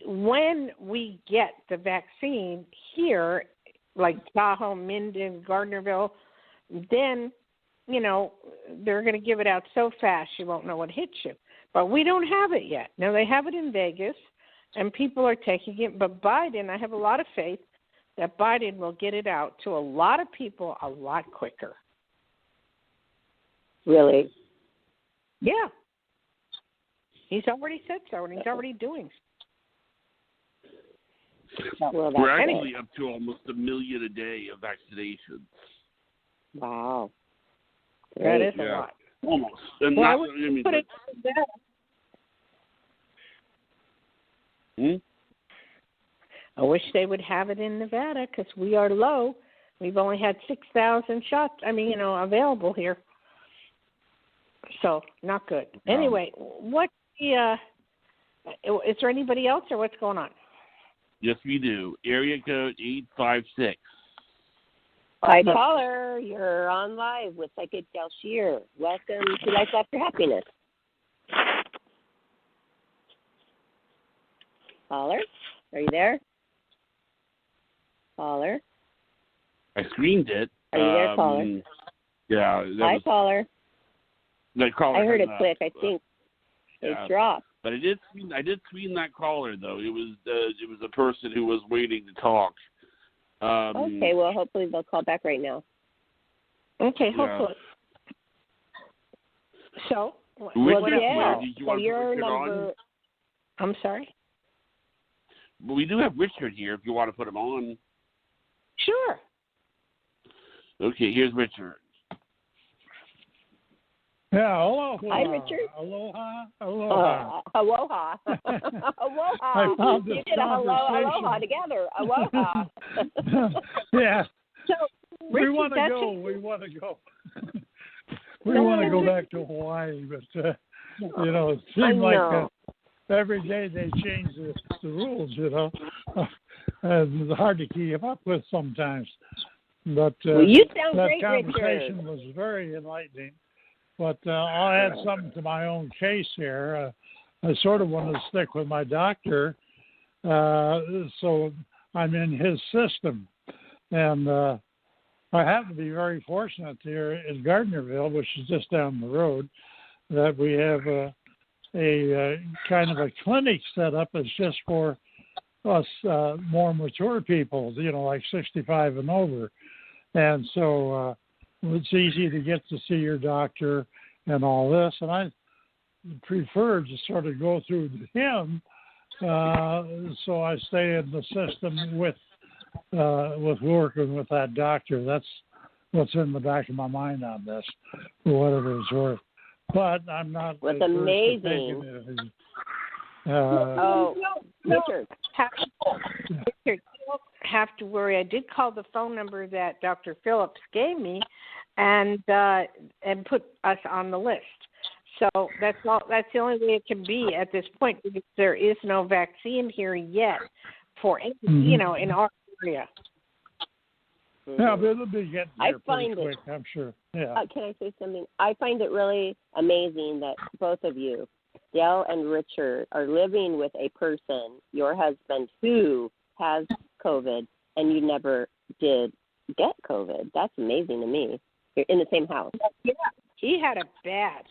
when we get the vaccine here, like Tahoe, Minden, Gardnerville, then, they're going to give it out so fast you won't know what hits you. But we don't have it yet. Now, they have it in Vegas, and people are taking it. But Biden, I have a lot of faith that Biden will get it out to a lot of people a lot quicker. Really? Yeah. He's already said so, and he's already doing so. Well, we're actually up to almost 1 million a day of vaccinations. Wow. That is a lot. Almost. And well, I would put it down. I wish they would have it in Nevada because we are low. We've only had 6,000 shots, available here. So, not good. Anyway, is there anybody else or what's going on? Yes, we do. Area code 856. Hi, caller. You're on live with Psychic Dayle Schear. Welcome to Life After Happiness. Caller, are you there? Caller? I screened it. Are you there, caller? Yeah. Hi, caller. That caller. I heard it click. I think it dropped. But I did screen that caller though. It was a person who was waiting to talk. Okay. Well, hopefully they'll call back right now. Okay, Yeah. hopefully. So, so your number. I'm sorry? But we do have Richard here if you want to put him on. Sure. Okay, here's Richard. Yeah, aloha. Hi, Richard. Aloha. Aloha. Aloha. I found this You did a aloha together. Aloha. Yeah. So, We Richard, want to that's go. We want to go. We want to go back to Hawaii, but it seemed like every day they change the rules. And it's hard to keep up with sometimes. But you sound that great, conversation Richard. was very enlightening. But I'll add something to my own case here. I sort of want to stick with my doctor, so I'm in his system. And I happen to be very fortunate here in Gardnerville, which is just down the road, that we have a kind of a clinic set up that's just for us more mature people, like 65 and over. And so it's easy to get to see your doctor and all this. And I prefer to sort of go through him, so I stay in the system with working with that doctor. That's what's in the back of my mind on this, for whatever it's worth. But I'm not. What's amazing. Richard, you don't have to worry. I did call the phone number that Dr. Phillips gave me, and put us on the list. So that's the only way it can be at this point, because there is no vaccine here yet for any, in our area. Yeah, but it'll be getting there pretty quick, I'm sure. Yeah. Can I say something? I find it really amazing that both of you, Dayle and Richard, are living with a person, your husband, who has COVID, and you never did get COVID. That's amazing to me. You're in the same house. Yeah, he had it bad.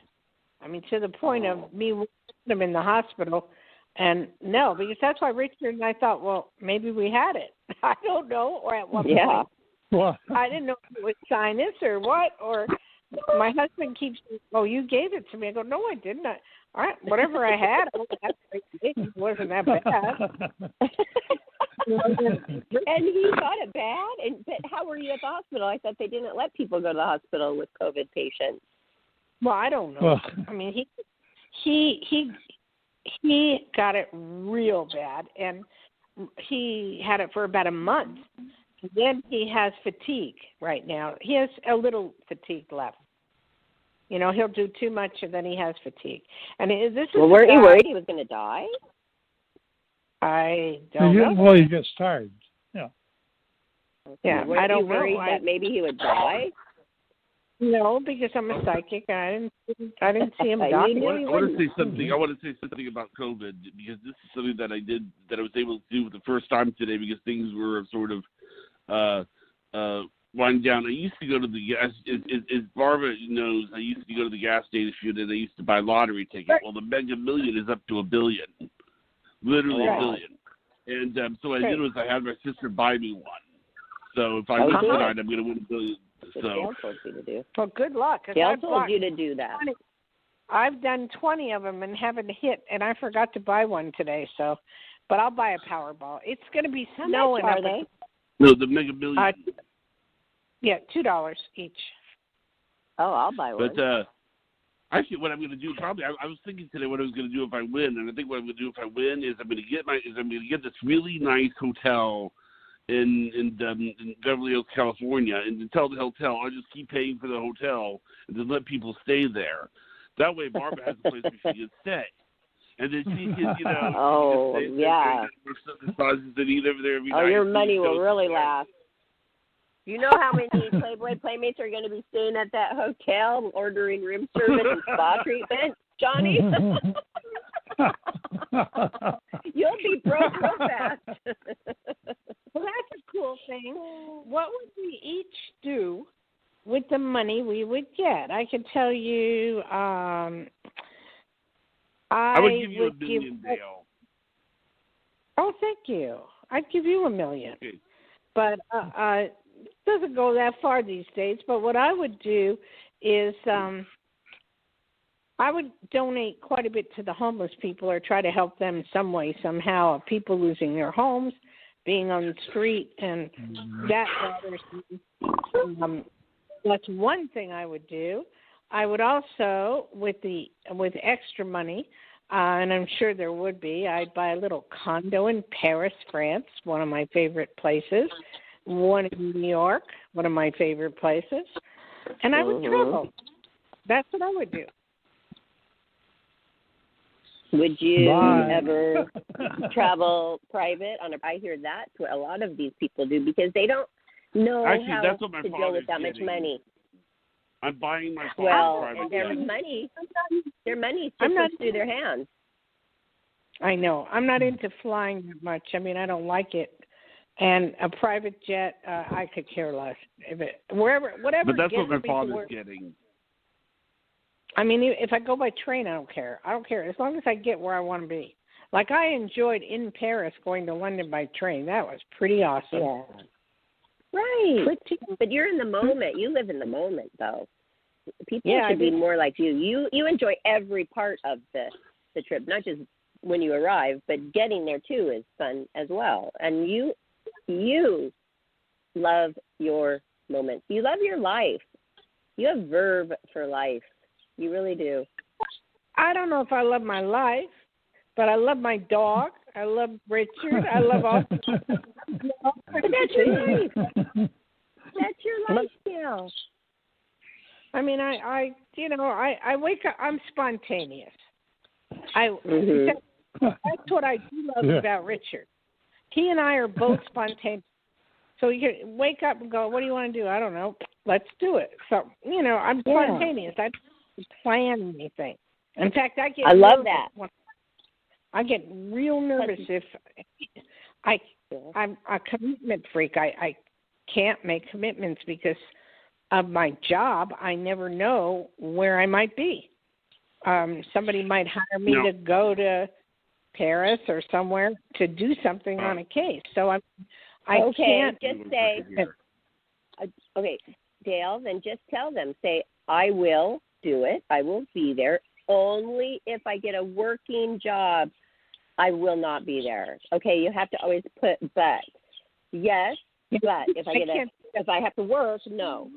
I mean, to the point of me with him in the hospital. And no, because that's why Richard and I thought, well, maybe we had it. I don't know, or at what point. Well, I didn't know if it was sinus or what, or my husband keeps saying, oh, you gave it to me. I go, no, I didn't. All right, whatever I had, it wasn't that bad. And he got it bad? But how were you at the hospital? I thought they didn't let people go to the hospital with COVID patients. Well, I don't know. Well, I mean, he got it real bad, and he had it for about a month. Then he has fatigue right now. He has a little fatigue left. He'll do too much, and then he has fatigue. And this is. Well, weren't you worried he was going to die? I don't know. Well, he gets tired. Yeah. Yeah, Were I don't you worried know. that maybe he would die? No, because I'm a psychic, and I didn't see him die. I want to say something. I want to say something about COVID, because this is something that I was able to do the first time today, because things were sort of winding down. I used to go to the gas. As Barbara knows, I used to go to the gas station and I used to buy lottery tickets. Well, the Mega Million is up to $1 billion, literally $1 billion. And so what I did was I had my sister buy me one. So if I win tonight, I'm going to win $1 billion. Dale told you to do. Well, good luck. Dale told you to do that. I've done 20 of them and haven't hit, and I forgot to buy one today. But I'll buy a Powerball. It's going to be snowing. How much are they? No, the Mega Million. Yeah, $2 each. Oh, I'll buy one. But actually, what I'm going to do I was thinking today what I was going to do if I win, and I think what I'm going to do if I win is I'm going to get this really nice hotel in Beverly Hills, California, and to tell the hotel I'll just keep paying for the hotel and then let people stay there. That way, Barbara has a place where she can stay. And then she can, massages and eat over there every night. Your money will really last. You know how many Playboy Playmates are going to be staying at that hotel, ordering room service and spa treatment, Johnny? You'll be broke real fast. Well, that's a cool thing. What would we each do with the money we would get? I can tell you. I would give you $1 million, Dayle. Oh, thank you. I'd give you $1 million. Okay. But doesn't go that far these days. But what I would do is I would donate quite a bit to the homeless people or try to help them some way, somehow, of people losing their homes, being on the street, and that bothers me. That's one thing I would do. I would also, with extra money, and I'm sure there would be, I'd buy a little condo in Paris, France, one of my favorite places, one in New York, one of my favorite places, and I would travel. That's what I would do. Would you ever travel private? I hear that a lot of these people do because they don't know how that's what my to deal with that much money. I'm buying my father's private their money slips through their hands. I know. I'm not into flying that much. I mean, I don't like it. And a private jet, I could care less. Whatever. But that's what my father's getting. I mean, if I go by train, I don't care. I don't care as long as I get where I want to be. Like I enjoyed in Paris going to London by train. That was pretty awesome. Yeah. Right. But you're in the moment. You live in the moment, though. People should be more like you. You enjoy every part of the trip, not just when you arrive, but getting there too is fun as well. And you love your moments. You love your life. You have verve for life. You really do. I don't know if I love my life, but I love my dog. I love Richard. I love all. But that's your life. That's your life now. I mean, I wake up. I'm spontaneous. That's what I do love about Richard. He and I are both spontaneous. So you can wake up and go, what do you want to do? I don't know. Let's do it. So, I'm spontaneous. I don't plan anything. In fact, I love that. I get real nervous if I'm a commitment freak. I can't make commitments because of my job. I never know where I might be. Somebody might hire me to go to Paris or somewhere to do something on a case. So I can't just say. Okay, Dayle. Then just tell them. Say I will do it. I will be there. Only if I get a working job, I will not be there. Okay, you have to always put but. Yes, but if I have to work, no.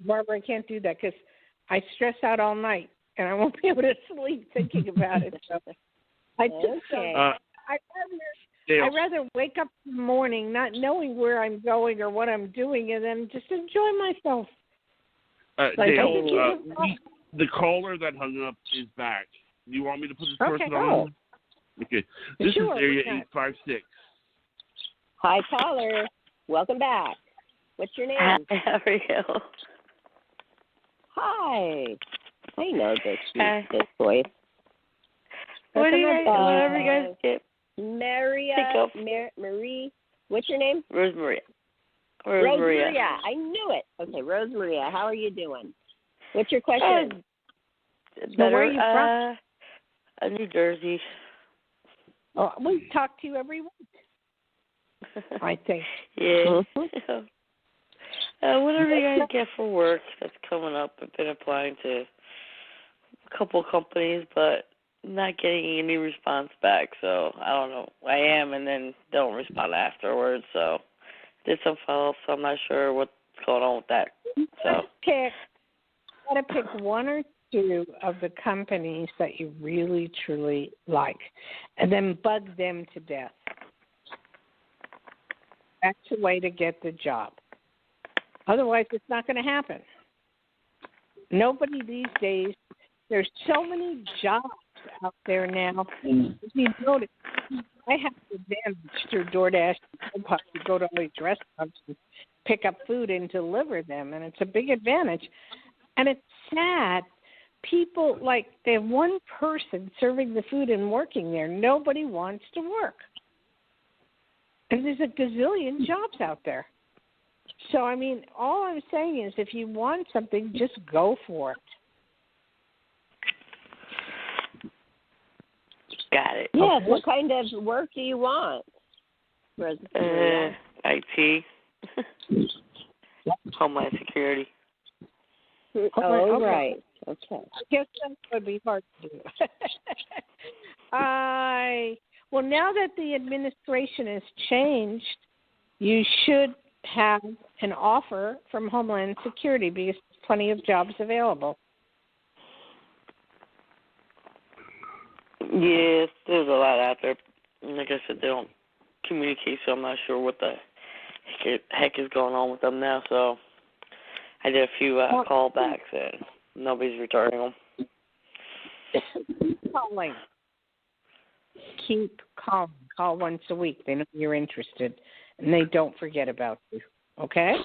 Barbara, I can't do that because I stress out all night and I won't be able to sleep thinking about it. So I'd rather wake up in the morning not knowing where I'm going or what I'm doing and then just enjoy myself. Dayle, the caller that hung up is back. Do you want me to put this person on? Okay. This is area 856. Hi, caller. Welcome back. What's your name? Hi, how are you? Hi. I know this voice. Whatever you guys get. Marie. What's your name? Rosemaria. I knew it. Okay, Rosemaria, how are you doing? What's your question? Better. Where are you from? New Jersey. Oh, we talk to you every week. I think. Yeah. Whatever you guys get for work that's coming up. I've been applying to a couple companies, but not getting any response back. So I don't know. I am, and then don't respond afterwards. So did some follow-up, so I'm not sure what's going on with that. So gotta pick one or two of the companies that you really truly like, and then bug them to death. That's the way to get the job. Otherwise, it's not going to happen. Nobody these days. There's so many jobs out there now. If you notice, I have the advantage through DoorDash and Grubhub to go to all these restaurants and pick up food and deliver them, and it's a big advantage. And it's sad. People, they have one person serving the food and working there. Nobody wants to work. And there's a gazillion jobs out there. So, I mean, all I'm saying is if you want something, just go for it. Got it. Yeah, what kind of work do you want? IT. Homeland Security. Oh, right. Okay. I guess that would be hard to do. Well, now that the administration has changed, you should have an offer from Homeland Security because there's plenty of jobs available. Yes, there's a lot out there. Like I said, they don't communicate, so I'm not sure what the heck is going on with them now. So I did a few callbacks, and nobody's returning them. Keep calling. Keep calling. Call once a week. They know you're interested, and they don't forget about you. Okay?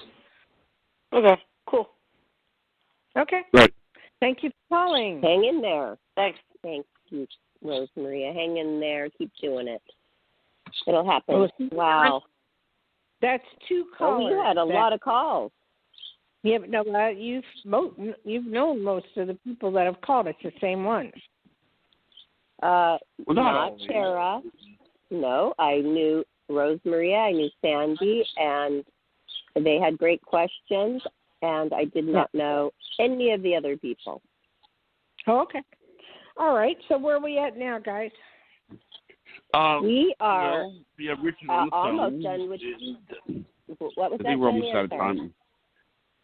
Okay, cool. Okay. Right. Thank you for calling. Hang in there. Thanks. Thank you, Rosemaria. Hang in there. Keep doing it. It'll happen. Wow. That's 2 callers. Oh, you had a lot of calls. Yeah, but no, you've known most of the people that have called. It's the same ones. Not Tara. No, I knew Rosemaria. I knew Sandy, and they had great questions, and I did not know any of the other people. Oh, okay. All right. So where are we at now, guys? We are we have Richard on the almost phone. done with. What was I that? think we're almost out of time.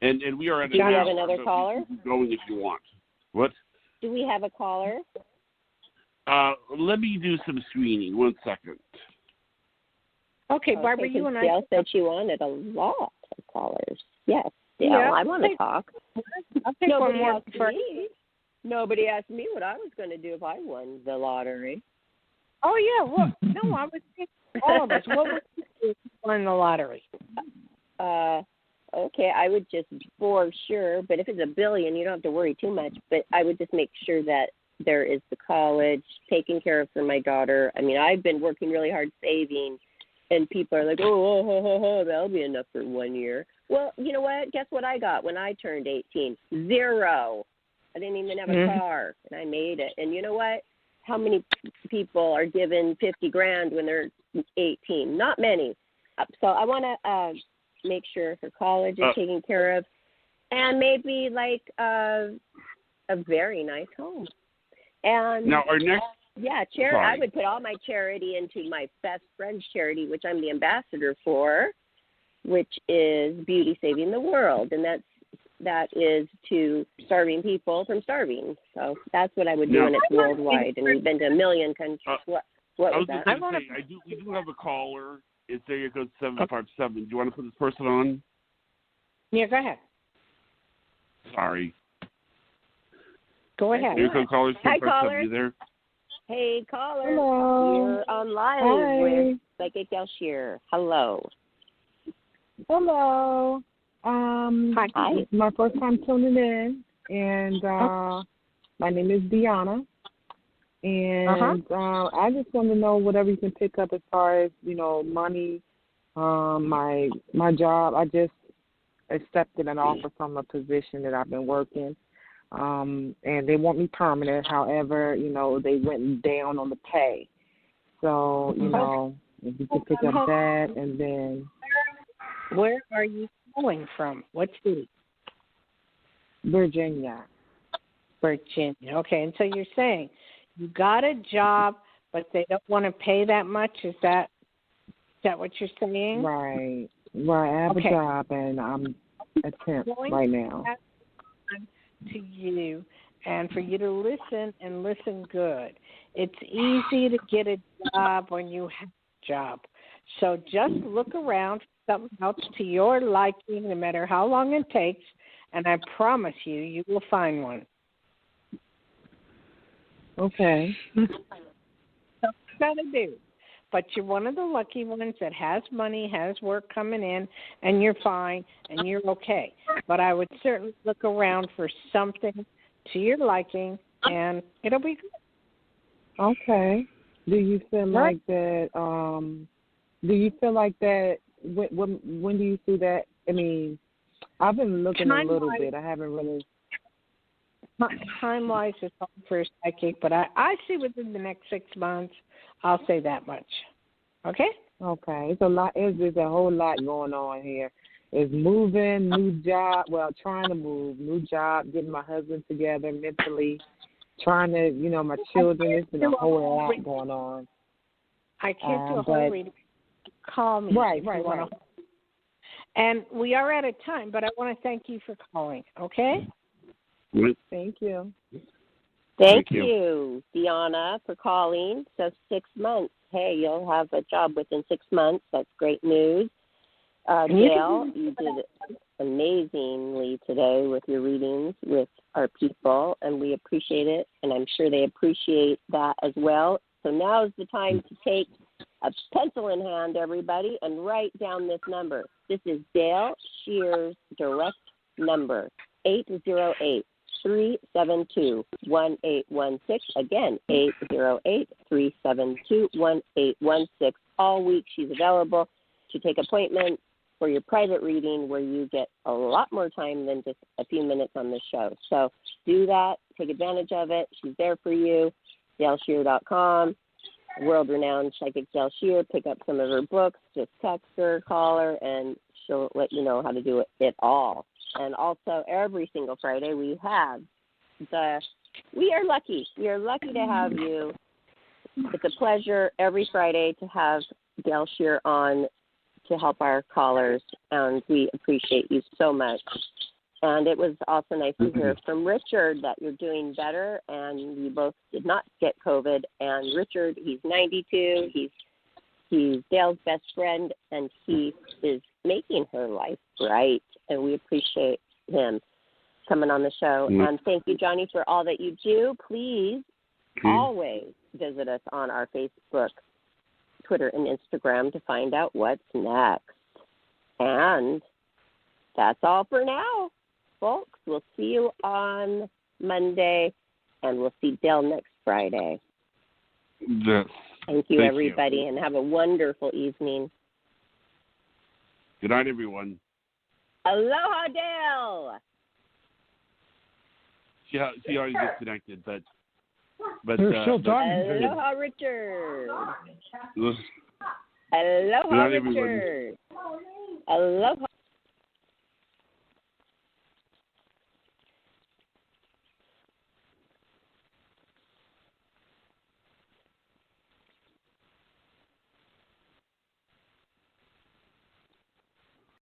And we are at Do we have another caller? Going if you want. What? Do we have a caller? Let me do some screening. 1 second. Okay, Barbara, you and I. Dale said she wanted a lot of callers. Yes, Dale, Yeah, I want to talk. I'll take one more. Nobody asked me what I was going to do if I won the lottery. Oh, yeah. Well, no, I would think all of us. What would you do if you won the lottery? Okay, I would just, for sure, but if it's $1 billion, you don't have to worry too much, but I would just make sure that there is the college taken care of for my daughter. I mean, I've been working really hard saving, and people are like, that'll be enough for 1 year. Well, you know what? Guess what I got when I turned 18? 0. I didn't even have a car, and I made it. And you know what? How many people are given $50,000 when they're 18? Not many. So I want to make sure her college is taken care of, and maybe like a very nice home. And now our next. Yeah, I would put all my charity into my best friend's charity, which I'm the ambassador for, which is Beauty Saving the World, and that is to starving people from starving. So that's what I would do, and it's worldwide. And we've been to 1 million countries. What was that? We do have a caller. It's area code 757. Do you want to put this person on? Yeah, go ahead. Sorry. Go ahead. Area code caller 757. Hi, caller. You there? Hey, caller. Hello. You're on live with Psychic Dayle Schear. Hello. Hello. Hi. It's my first time tuning in, and my name is Deanna. And I just want to know whatever you can pick up as far as, money, my job. I just accepted an offer from a position that I've been working, and they want me permanent. However, they went down on the pay. So, if you could pick up that, and then. Where are you calling from? What city? Virginia. Virginia. Okay, and so you're saying you got a job, but they don't want to pay that much? Is that what you're saying? Right. I have a job, and I'm a temp right now. To you, and for you to listen and listen good. It's easy to get a job when you have a job. So just look around for something else to your liking, no matter how long it takes, and I promise you will find one. Okay. That's what you got to do. But you're one of the lucky ones that has money, has work coming in, and you're fine, and you're okay. But I would certainly look around for something to your liking, and it'll be good. Okay. Do you feel like that? Do you feel like that? When do you see that? I mean, I've been looking a little bit. I haven't really. Time-wise, it's all for a psychic, but I see within the next 6 months. I'll say that much. Okay? Okay. It's a lot. There's a whole lot going on here. is moving, new job, well, trying to move, new job, getting my husband together mentally, trying to, my children. There's been a whole lot going on. I can't do a whole reading. Call me. Right. And we are out of time, but I want to thank you for calling, okay? Thank you. Thank you, Deanna, for calling. So 6 months. Hey, you'll have a job within 6 months. That's great news. Dayle, you did amazingly today with your readings with our people, and we appreciate it, and I'm sure they appreciate that as well. So now is the time to take a pencil in hand, everybody, and write down this number. This is Dayle Schear's direct number, 808-372-1816. Again, 808-372-1816. All week she's available to take appointments for your private reading where you get a lot more time than just a few minutes on the show. So do that. Take advantage of it. She's there for you. DayleSchear.com. World-renowned psychic Dayle Schear. Pick up some of her books. Just text her, call her, and she'll let you know how to do it all. And also, every single Friday we are lucky. We are lucky to have you. It's a pleasure every Friday to have Dayle Schear on to help our callers, and we appreciate you so much. And it was also nice to hear from Richard that you're doing better, and you both did not get COVID. And Richard, he's 92. He's Dale's best friend, and he is making her life bright, and we appreciate him coming on the show. And thank you, Johnny, for all that you do. Please always visit us on our Facebook, Twitter, and Instagram to find out what's next. And that's all for now, folks. We'll see you on Monday, and we'll see Dayle next Friday. Yes. Thank you, everybody, and have a wonderful evening. Good night, everyone. Aloha, Dayle. She already disconnected, but they're still talking to you. Aloha, Richard. Good Aloha, night, Richard. everyone. Aloha.